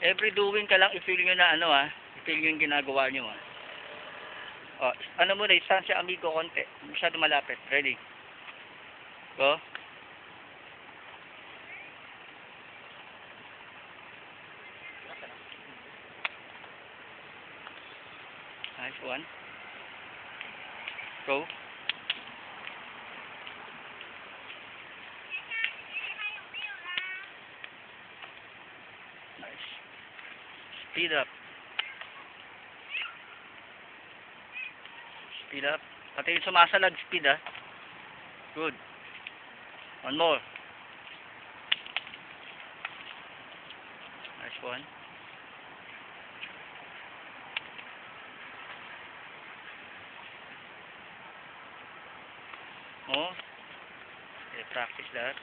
Every doing ka lang, i-feel nyo na ano i-feel nyo yung ginagawa nyo Oh, ano mo na, distansya amigo konti. Masyado malapit. Ready? Go. Nice one. Go. Nice. Speed up. Speed up. Pati yung sumasalag, speed Good. One more. Nice one. Oh. Okay, practice that.